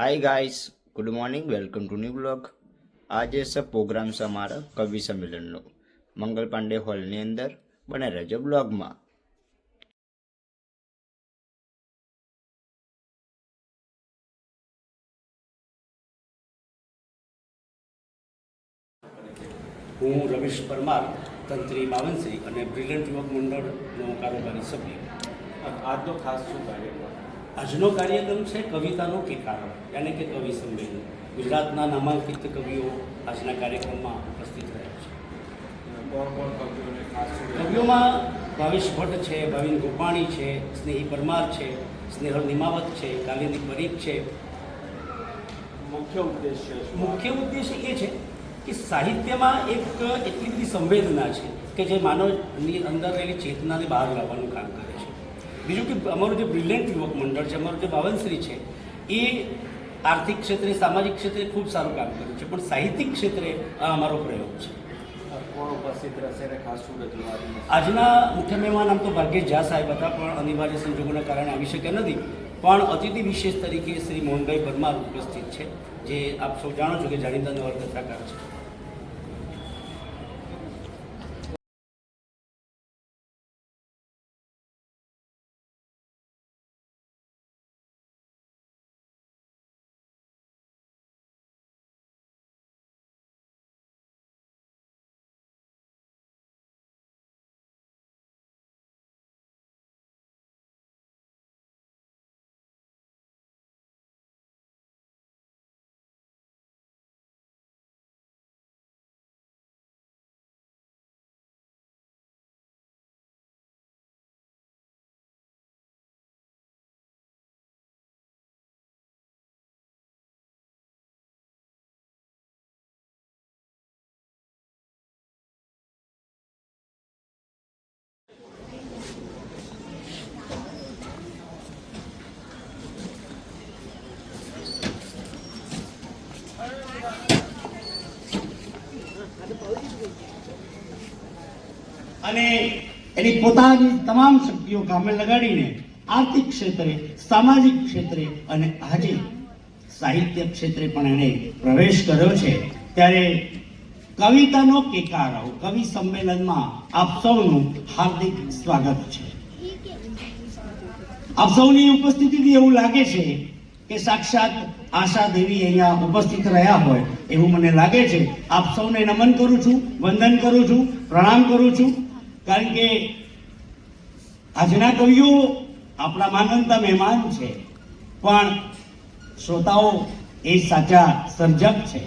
Hi guys, good morning, welcome to new blog. आज सब programme से अमारा कवि सम्मेलन मंगल पांडे हॉल ની અંદર બને રહેજો બ્લોગમાં। હું રમેશ પરમાર, તંત્રી બાવનશ્રી અને બ્રિલિયન્ટ યુવક મંડળનો કારોબારી સભ્ય। આજનો ખાસ શું કાર્યક્રમ? આજનો કાર્યક્રમ છે કવિતાનો કિકારો, યાની કે કવિ સંમેલન। ગુજરાતના નામાંકિત કવિઓ આજના કાર્યક્રમમાં ઉપસ્થિત રહ્યા છે। કોણ કોણ કવિઓને ખાસ શું? કવિઓમાં ભાવેશ ભટ્ટ છે, ભાવિન ગોપાણી છે, સ્નેહી પરમાર છે, સ્નેહલ નિમાવત છે, કાલિની પરીખ છે। મુખ્ય ઉદ્દેશ્ય શું? મુખ્ય ઉદ્દેશ્ય એ છે કે સાહિત્યમાં એક એટલી બધી સંવેદના છે કે જે માનવની અંદર રહેલી ચેતનાને બહાર લાવવાનું કામ કરે છે। બીજું કે અમારું જે બ્રિલિયન્ટ યુવક મંડળ છે, અમારું જે બાવનશ્રી છે, એ આર્થિક ક્ષેત્રે, સામાજિક ક્ષેત્રે ખૂબ સારું કામ કર્યું છે, પણ સાહિત્યિક ક્ષેત્રે આ અમારો પ્રયોગ છે। કોણ ઉપસ્થિત રહેશે અને ખાસ શું રજૂઆત? આજના મુખ્ય મહેમાન આમ તો ભાગ્યે ઝા સાહેબ હતા, પણ અનિવાર્ય સંજોગોના કારણે આવી શક્યા નથી। પણ અતિથિ વિશેષ તરીકે શ્રી મોહનભાઈ પરમાર ઉપસ્થિત છે, જે આપ સૌ જાણો છો કે જાણીતા નવલકથાકાર છે। અને એની પોતાની તમામ શક્તિઓ કામે લગાડીને આર્થિક ક્ષેત્રે, સામાજિક ક્ષેત્રે અને આજે સાહિત્ય ક્ષેત્રે પણ એણે પ્રવેશ કર્યો છે। ત્યારે કવિતાનો કેકારો કવિ સંમેલનમાં આપ સૌનું હાર્દિક સ્વાગત છે। આપ સૌની ઉપસ્થિતિથી એવું લાગે છે કે સાક્ષાત આશા દેવી અહીંયા ઉપસ્થિત રહ્યા હોય એવું મને લાગે છે। આપ સૌને નમન કરું છું, વંદન કરું છું, પ્રણામ કરું છું, કારણ કે આજના કવિઓ આપણા માનવતા મહેમાન છે, પણ શ્રોતાઓ એ સાચા સર્જક છે।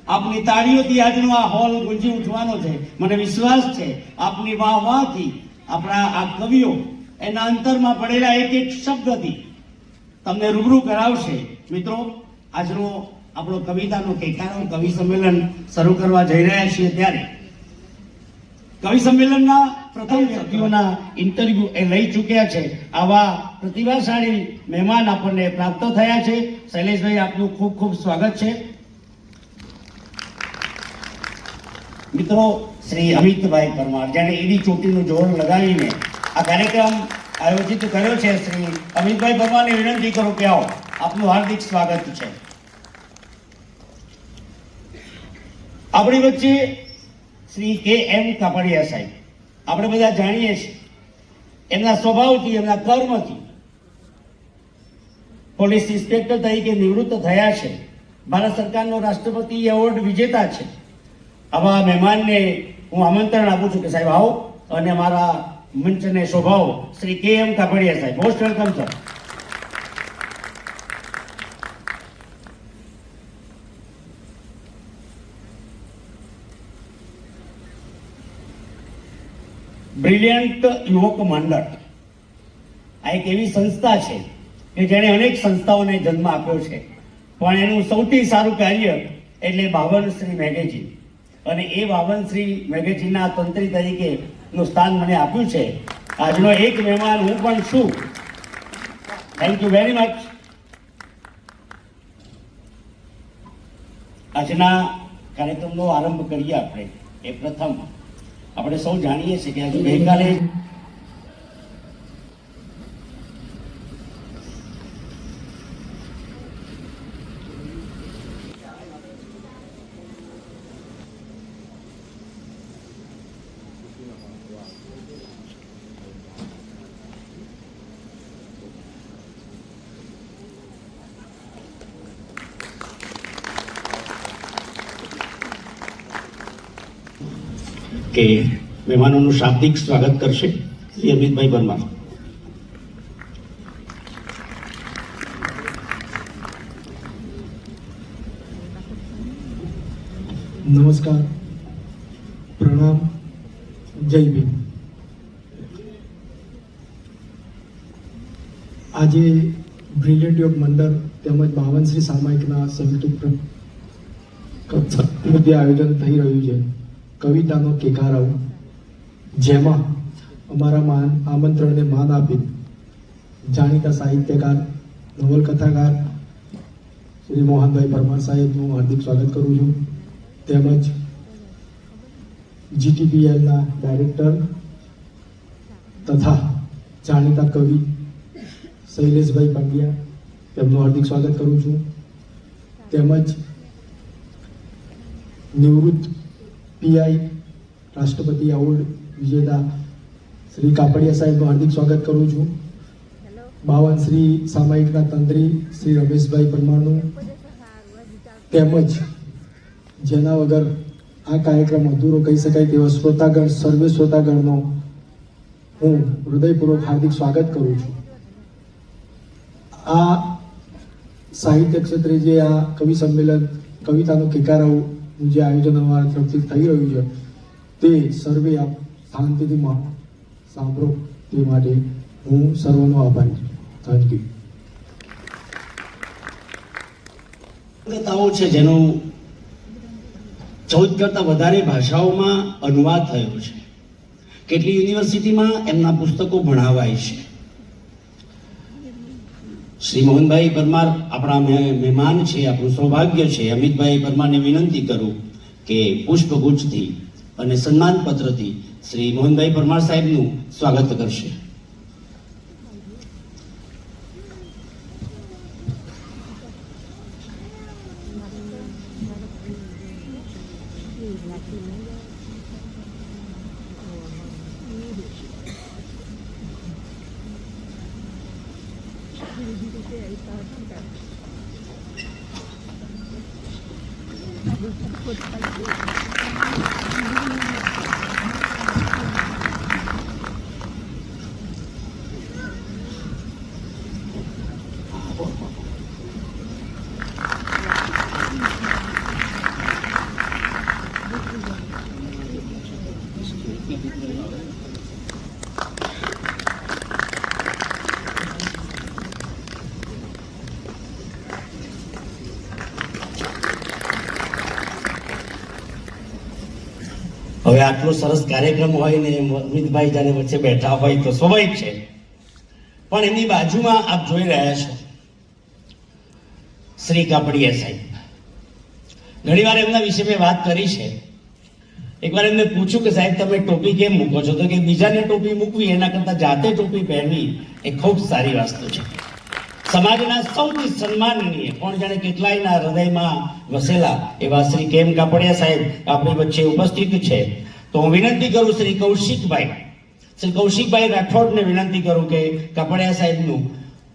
આપની તાળીઓથી આજનો આ હોલ ગુંજી ઉઠવાનો છે। મને વિશ્વાસ છે આપની વાહવાથી આપણા આ કવિઓ એના અંતરમાં પડેલા એક એક શબ્દથી તમને રૂબરૂ કરાવશે। મિત્રો, આજનો આપણો કવિતાનો કેકારો કવિ સંમેલન શરૂ કરવા જઈ રહ્યા છીએ, ત્યારે કવિ સંમેલનના પ્રથમ વ્યક્તિઓના ઇન્ટરવ્યુ એ લઈ ચૂક્યા છે। આવા પ્રતિભાશાળી મહેમાન આપણને પ્રાપ્ત થયા છે। શૈલેષભાઈ, આપનું ખૂબ ખૂબ સ્વાગત છે। મિત્રો, શ્રી અમિતભાઈ પરમાર, જેણે ઈડી ચોટીનું જોર લગાવીને આ કાર્યક્રમ આયોજિત કર્યો છે, શ્રી અમિતભાઈ પરમારને વિનંતી કરો કે આવો, આપનું હાર્દિક સ્વાગત છે। આપણી વચ્ચે શ્રી કે.એમ. કાપડિયા સાહેબ, આપણે બધા જાણીએ છીએ એમના સ્વભાવથી, એમના કર્મથી પોલીસ ઇન્સ્પેક્ટર તરીકે નિવૃત્ત થયા છે। ભારત સરકારનો રાષ્ટ્રપતિ એવોર્ડ વિજેતા છે। આવા મહેમાનને હું આમંત્રણ આપું છું કે સાહેબ આવો અને મારા મંચને શોભાવો। શ્રી કે.એમ. કાપડિયા સાહેબ, મોસ્ટ વેલકમ સર। બ્રિલિયન્ટ યુવક મંડળ આ એક એવી સંસ્થા છે કે જેણે અનેક સંસ્થાઓને જન્મ આપ્યો છે, પણ એનું સૌથી સારું કાર્ય એટલે બાવનશ્રી મેગેઝિન, અને એ બાવનશ્રી મેગેઝિનના તંત્રી તરીકે નું સ્થાન મને આપ્યું છે। આજનો એક મહેમાન હું પણ છું। Thank you very much. આજના કાર્યક્રમનો આરંભ કરીએ આપણે। એ પ્રથમ આપણે સૌ જાણીએ છીએ કે હજુ ગઈકાલે કે મહેમાનોનું શાબ્દિક સ્વાગત કરશે શ્રી અમિતભાઈ પરમાર. નમસ્કાર, પ્રણામ, જય ભીમ. આજે બ્રિલિયન્ટ યોગ મંડળ તેમજ 52 શ્રી સામાયિકના સંયુક્ત મુદ્દે આયોજન થઈ રહ્યું છે કવિતાનો કેકારાવ, જેમાં અમારા આમંત્રણને માન આપી જાણીતા સાહિત્યકાર, નવલકથાકાર શ્રી મોહનભાઈ પરમાર સાહેબનું હાર્દિક સ્વાગત કરું છું. તેમજ GTPLના ડાયરેક્ટર તથા જાણીતા કવિ શૈલેષભાઈ પંડ્યા, તેમનું હાર્દિક સ્વાગત કરું છું. તેમજ નિવૃત્ત PI રાષ્ટ્રપતિ એવોર્ડ વિજેતા શ્રી કાપડિયા સાહેબનું હાર્દિક સ્વાગત કરું છું. 52 શ્રી સામાયિકના તંત્રી શ્રી રમેશભાઈ પરમારનું, તેમજ જેના વગર આ કાર્યક્રમ અધૂરો કહી શકાય તેવા શ્રોતાગણ, સર્વે શ્રોતાગણનો હું હૃદયપૂર્વક હાર્દિક સ્વાગત કરું છું. આ સાહિત્ય ક્ષેત્રે જે આ કવિ સંમેલન, કવિતાનો કેકારાવનું જે આયોજન અમારા તરફથી થઈ રહ્યું છે તે સર્વે આપ શાંતિથી સાંભળો તે માટે હું સર્વનો આભારી છું. Thank you. કવિતાઓ છે જેનો 14 કરતાં વધારે ભાષાઓમાં અનુવાદ થયો છે. કેટલી યુનિવર્સિટીમાં એમના પુસ્તકો ભણાવાય છે. શ્રી મોહનભાઈ પરમાર આપણા મહેમાન છે, આપણું સૌભાગ્ય છે. અમિતભાઈ પરમારને વિનંતી કરું કે પુષ્પગુચ્છથી અને સન્માનપત્રથી શ્રી મોહનભાઈ પરમાર સાહેબનું સ્વાગત કરશે. હવે આટલો સરસ કાર્યક્રમ હોય ને અમિતભાઈ જ્યારે વચ્ચે બેઠા હોય તો સ્વાભાવિક છે, પણ એમની બાજુમાં આપ જોઈ રહ્યા છો શ્રી કાપડિયા સાહેબ. ઘણીવાર એમના વિશે મેં વાત કરી છે. એકવાર એમને પૂછ્યું કે સાહેબ તમે ટોપી કેમ મૂકો છો, તો કે બીજાને ટોપી મૂકવી એના કરતાં જાતે ટોપી પહેરવી એ ખૂબ સારી વસ્તુ છે. સમાજના સૌથી સન્માનનીય, પણ જાણે કેટલાયના હૃદયમાં વસેલા એવા શ્રી કેમ કાપડિયા સાહેબ આપણી વચ્ચે ઉપસ્થિત છે. તો હું વિનંતી કરું શ્રી કૌશિકભાઈ રાઠોડને વિનંતી કરું કે કાપડિયા સાહેબનું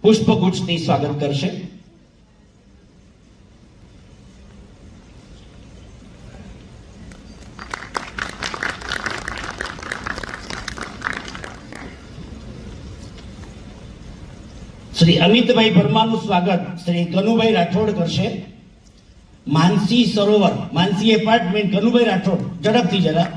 પુષ્પગુચ્છથી સ્વાગત કરશે. શ્રી અમિતભાઈ પરમારનું સ્વાગત શ્રી કનુભાઈ રાઠોડ કરશે. માનસી સરોવર, માનસી એપાર્ટમેન્ટ, કનુભાઈ રાઠોડ ઝડપથી જરા.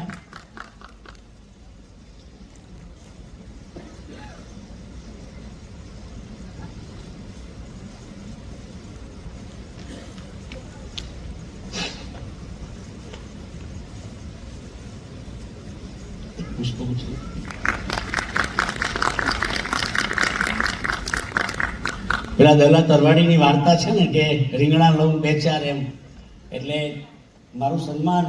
પેલા દલા તરવાડીની વાર્તા છે ને કે રીંગણા લઉં બે ચાર એમ, એટલે મારું સન્માન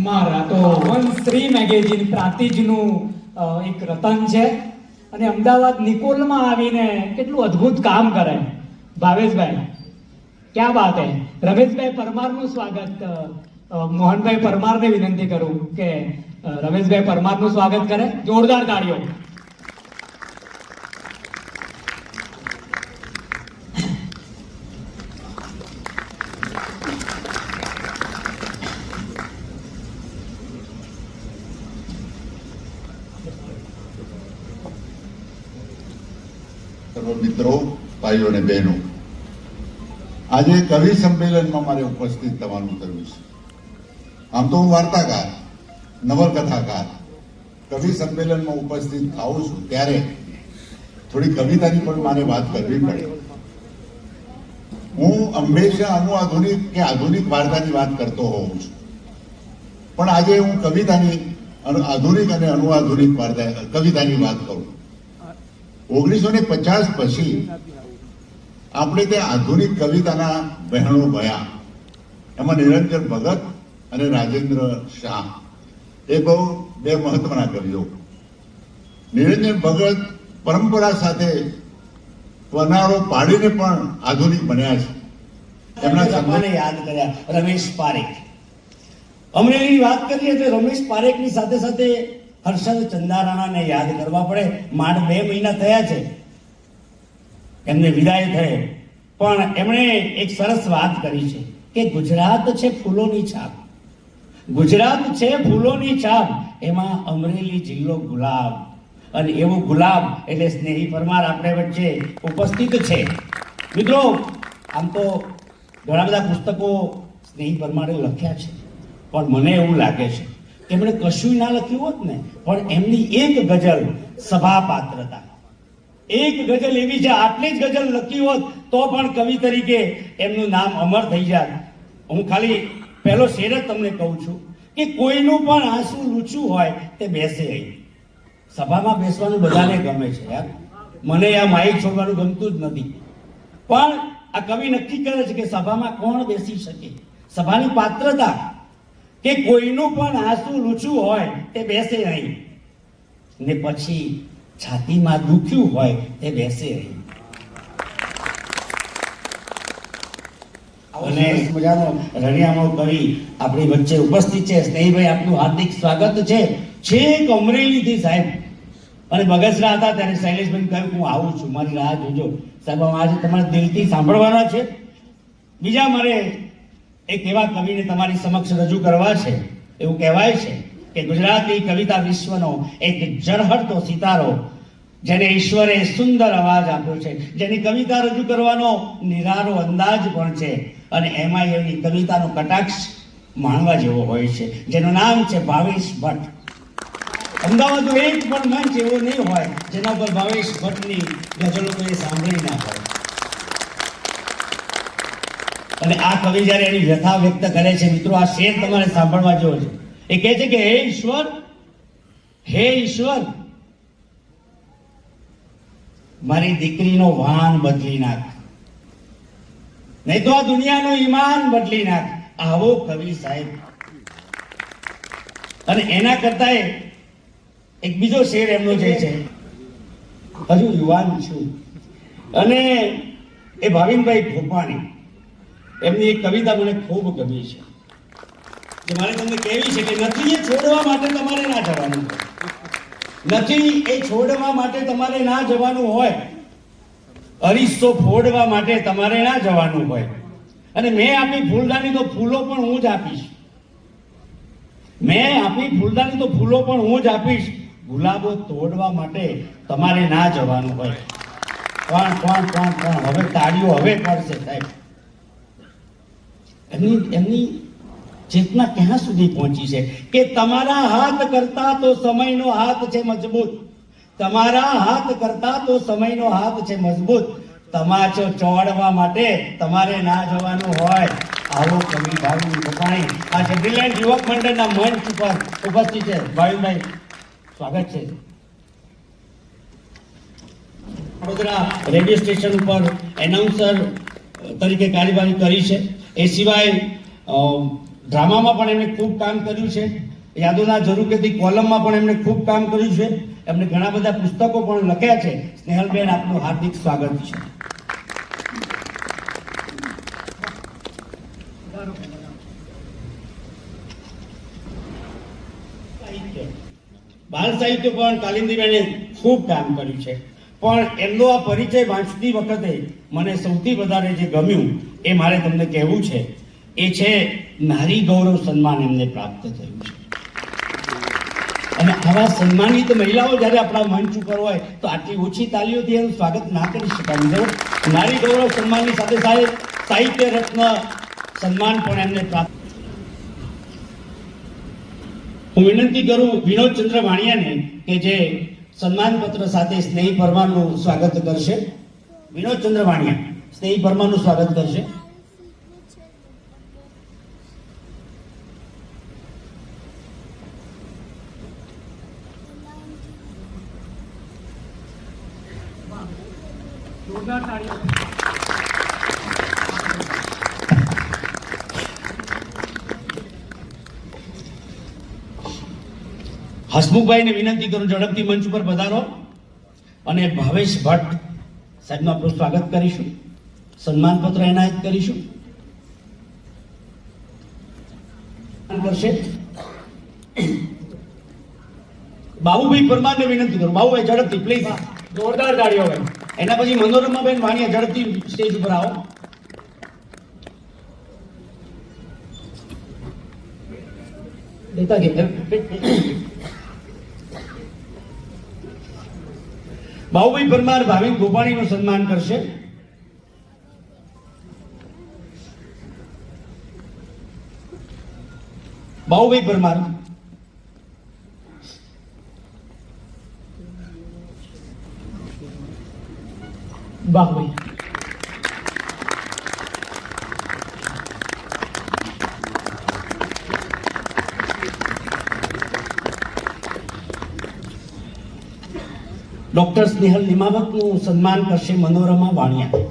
મારા તો વન સ્ત્રી મેગેઝિન પ્રાતિજનું એક રતન છે અને અમદાવાદ નિકોલમાં આવીને કેટલું અદ્ભુત કામ કરે ભાવેશભાઈ, ક્યાં વાત હે. રમેશભાઈ પરમારનું સ્વાગત, મોહનભાઈ પરમારને વિનંતી કરું કે રમેશભાઈ પરમારનું સ્વાગત કરે. જોરદાર તાળીઓ. સર્વ મિત્રો, ભાઈઓ અને બહેનો, આજે કવિ સંમેલનમાં મારે ઉપસ્થિત થવાનું થયું છે. આમ તો હું વાર્તાકાર, નવલકથાકાર, કવિ સંમેલનમાં ઉપસ્થિત થાઉં છું ત્યારે થોડી કવિતાની પણ મારે વાત કરવી પડે. હું હંમેશા આધુનિક કે આધુનિક વાર્તાની વાત કરતો હોઉં છું, પણ આજે હું કવિતાની આધુનિક અને અનુઆધુનિક વાર્તા કવિતાની વાત કરું. 1950 પછી આપણે ત્યાં આધુનિક કવિતાના બહેનો ભયા, એમાં નિરંજન ભગત અને રાજેન્દ્ર શાહ એ બે મહત્વના કવિઓ. નિરંજન ભગત પરંપરા સાથે વનારો પાડીને પણ આધુનિક બન્યા છે. એમના સન્માને યાદ કર્યા રમેશ પારેખ. અમરેલીની વાત કરીએ તો રમેશ પારેખની સાથે સાથે હર્ષદ ચંદારાણાને યાદ કરવા પડે. માંડ 2 મહિના થયા છે એમને વિદાય થયે, પણ એમણે એક સરસ વાત કરી છે કે ગુજરાત છે ફૂલોની છાપ, ગુજરાત છે ફૂલોની છાપ, એમાં અમરેલી જિલ્લો ગુલાબ. અને એવું ગુલાબ એટલે સ્નેહી પરમાર આપણે વચ્ચે ઉપસ્થિત છે. મિત્રો, આમ તો ઘણા બધા પુસ્તકો સ્નેહી પરમારે લખ્યા છે, પણ મને એવું લાગે છે કે એમણે કશું ના લખ્યું હોત ને, પણ એમની એક ગઝલ સભા પાત્રતા, એક ગઝલ એવી છે, આટલી જ ગઝલ લખી હોત તો પણ કવિ તરીકે એમનું નામ અમર થઈ જાત. હું ખાલી પહેલો શેર જ તમને કહું છું કે કોઈનું પણ આંસુ લૂછું હોય તે બેસે અહીં. સભામાં બેસવાનું બધાને ગમે છે યાર, મને આ માઇક છોડવાનું ગમતું જ નથી, પણ આ કવિ નક્કી કરે છે કે સભામાં કોણ બેસી શકે. સભાની પાત્રતા કે કોઈનું પણ આંસુ લૂછું હોય તે બેસે અહીં, ને પછી છાતીમાં દુખ્યું હોય તે બેસે અહીં. અને મજાનો રણિયામણો કવિ આપણી વચ્ચે ઉપસ્થિત છે. સ્નેહીભાઈ, આપનું હાર્દિક સ્વાગત છે. છેક અમરેલીથી સાહેબ, અને બગસરા હતા ત્યારે શૈલેષભાઈ કહ્યું હું આવું છું, મારી રાહ જોજો. સાહેબ, આજે તમારે દિલથી સાંભળવાના છે. બીજા મારે એક એવા કવિને તમારી સમક્ષ રજૂ કરવા છે. એવું કહેવાય છે કે ગુજરાતી કવિતા વિશ્વનો એક ઝળહળતો સિતારો, જેને ઈશ્વરે સુંદર અવાજ આપ્યો છે, જેની કવિતા રજૂ કરવાનો નિરારો અંદાજ પણ છે, અને એમાં એની કવિતાનો કટાક્ષ માણવા જેવો હોય છે, જેનું નામ છે ભાવેશ ભટ્ટ. અમદાવાદનો એક પણ મંચ એવો નહીં હોય જેના પર ભાવેશ ભટ્ટની ગઝલો કોઈ સાંભળી ના હોય. અને આ કવિ જ્યારે એની વ્યથા વ્યક્ત કરે છે, મિત્રો, આ શેર તમારે સાંભળવા જેવો છે. એ કહે છે કે હે ઈશ્વર, મારી દીકરીનો વાન બદલી નાખ, નહીં તો આ દુનિયાનું ઈમાન બદલી નાખ. આવો કવિ સાહેબ. અને એના કરતા એક બીજો શેર એમનો જે છે, હજુ યુવાન છું, અને એ ભાવિનભાઈ ભોપાણી, એમની એક કવિતા મને ખૂબ ગમી છે, જે મારે તમને કહેવી છે કે નથી એ છોડવા માટે તમારે ના જવાનું હોય, નથી એ છોડવા માટે તમારે ના જવાનું હોય, અરીસો ફોડવા માટે તમારે ના જવાનું હોય. અને મેં આપી ફૂલદાની તો ફૂલો પણ હું જ આપીશ, મેં આપી ફૂલદાની તો ફૂલો પણ હું જ આપીશ, ગુલાબો તોડવા માટે તમારે ના જવાનું હોય. પણ હવે તાળીઓ હવે પડશે સાહેબ. એમની ચેતના ક્યાં સુધી પહોંચી છે કે તમારા હાથ કરતા તો સમયનો હાથ છે મજબૂત, તમારા હાથ કરતા તો સમયનો હાથ છે મજબૂત, તમાચો ચોડવા માટે તમારે ના જવાનું હોય. આવો કવિ ભાવિન ભોપાણી આજે બ્રિલિયન્ટ યુવક મંડળના મંચ ઉપર ઉપસ્થિત છે. ભાવિનભાઈ, સ્વાગત છે. વડોદરા રેડિયો સ્ટેશન ઉપર એનાઉન્સર તરીકે કાર્યવાહી કરી છે. એ સિવાય ડ્રામામાં પણ એમણે ખૂબ કામ કર્યું છે. યાદોના ઝરૂકેથી કોલમમાં પણ એમણે ખૂબ કામ કર્યું છે. એમણે ઘણા બધા પુસ્તકો પણ લખ્યા છે. સ્નેહલબેન, આપનું હાર્દિક સ્વાગત છે. બાળ સાહિત્ય પણ કાલિંદીબેને ખૂબ કામ કર્યું છે. પણ એમનો આ પરિચય વાંચતી વખતે મને સૌથી વધારે જે ગમ્યું એ મારે તમને કહેવું છે, એ છે નારી ગૌરવ સન્માન એમને પ્રાપ્ત થયું છે. અને આવા સન્માનિત મહિલાઓ જ્યારે આપણા મંચ ઉપર હોય તો આટલી ઓછી તાલીઓથી એનું સ્વાગત ના કરી શકાય. નારી ગૌરવ સન્માનની સાથે સાથે સાહિત્ય રત્ન સન્માન પણ એમને પ્રાપ્ત. હું વિનંતી કરું વિનોદચંદ્ર વાણિયાને કે જે સન્માનપત્ર સાથે સ્નેહી પરમારનું સ્વાગત કરશે. વિનોદચંદ્ર વાણિયા સ્નેહી પરમારનું સ્વાગત કરશે. જોરદાર તાળીઓ. હસમુખભાઈને વિનંતી કરું ઝડપથી મંચ ઉપર પધારો અને ભાવેશ ભટ્ટ સાહેબનું આપણું સ્વાગત કરીશું, સન્માનપત્ર એનાયત કરીશું. કરશે બાબુભાઈ પરમારને વિનંતી કરું. બાબુભાઈ ઝડપથી પ્લીઝ. જોરદાર તાળીઓ ભાઈ. એના પછી મનોરમાબેન વાણિયા ઝડપથી સ્ટેજ ઉપર આવો. દેતા ગયા. બાબુભાઈ પરમાર ભાવિક ગોપાણીનું સન્માન કરશે. બાબુભાઈ પરમાર વાહ ભાઈ. ડોક્ટર સ્નેહલ નિમાવતનું સન્માન કરશે મનોરમા વાણિયા.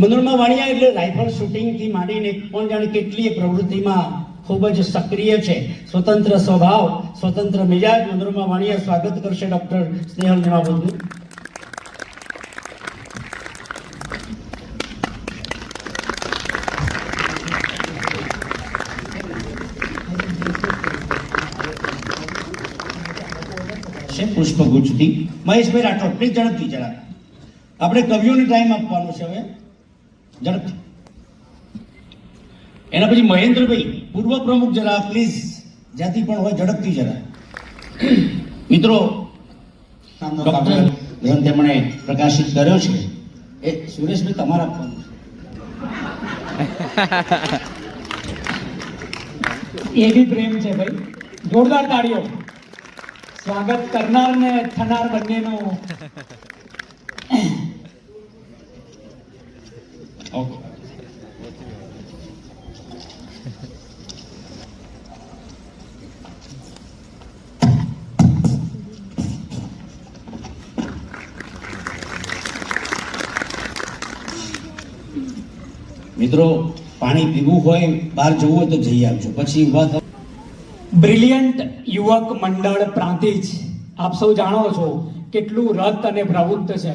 મનોરમા વાણિયા એટલે રાઇફલ શૂટિંગથી માંડીને પણ જાણે કેટલીય પ્રવૃત્તિમાં ખૂબ જ સક્રિય છે. સ્વતંત્ર સ્વભાવ, સ્વતંત્ર મિજાજ. મનોરમા વાણિયા સ્વાગત કરશે ડોક્ટર સ્નેહલ નિમાવતનું. પુષ્પગુચ્છથી મહેશભાઈ રાઠોડ પ્લીઝ ઝડપથી જરા. આપણે કવિઓને ટાઈમ આપવાનો છે હવે ઝડપથી. એના પછી મહેન્દ્રભાઈ પૂર્વ પ્રમુખ જરા પ્લીઝ, જ્યાંથી પણ હોય ઝડપથી જરા. મિત્રો ડોક્ટર ગ્રંથ તેમણે પ્રકાશિત કર્યો છે એ સુરેશભાઈ તમારા આપવાનું એ બી પ્રેમ છે ભાઈ. જોરદાર તાળીઓ. સ્વાગત કરનાર ને થનાર બંનેનો. ઓકે. મિત્રો પાણી પીવું હોય, બહાર જવું હોય તો જઈ આવજો, પછી ઊભા થાવ. બ્રિલિયન્ટ યુવક મંડળ પ્રાંતિજ, આપ સૌ જાણો છો કેટલું રત અને પ્રવૃત્ત છે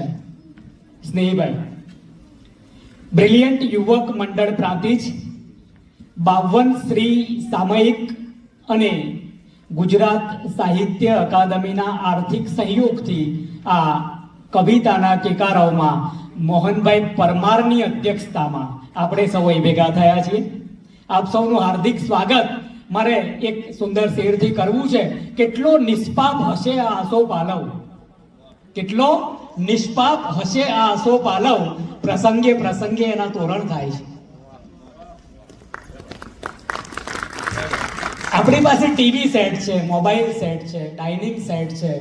સ્નેહીભાઈ. બ્રિલિયન્ટ યુવક મંડળ પ્રાંતિજ 52 શ્રી સામયિક અને ગુજરાત સાહિત્ય અકાદમીના આર્થિક સહયોગથી આ કવિતાના કેકારાઓમાં મોહનભાઈ પરમારની અધ્યક્ષતામાં આપણે સૌ અહીં ભેગા થયા છીએ. આપ સૌનું હાર્દિક સ્વાગત મારે એક સુંદર શેરથી કરવું છે. કેટલો નિષ્પાપ હશે આ આસો પાલવ, કેટલો નિષ્પાપ હશે આ આસો પાલવ, પ્રસંગે પ્રસંગે એના તોરણ થાય છે. આપણી પાસે ટીવી સેટ છે, મોબાઈલ સેટ છે, ડાઇનિંગ સેટ છે,